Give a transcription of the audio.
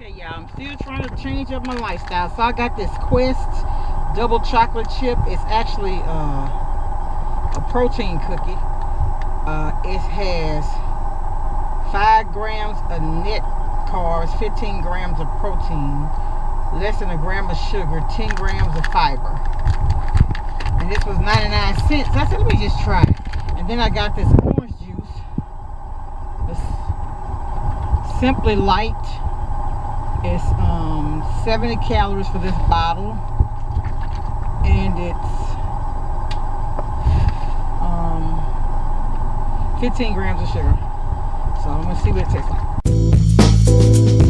Okay, y'all, I'm still trying to change up my lifestyle. So I got this Quest double chocolate chip. It's actually a protein cookie. It has 5 grams of net carbs, 15 grams of protein, less than a gram of sugar, 10 grams of fiber. And this was 99 cents. I said, let me just try it. And then I got this orange juice. It's Simply Light. It's 70 calories for this bottle. And it's 15 grams of sugar. So I'm going to see what it tastes like.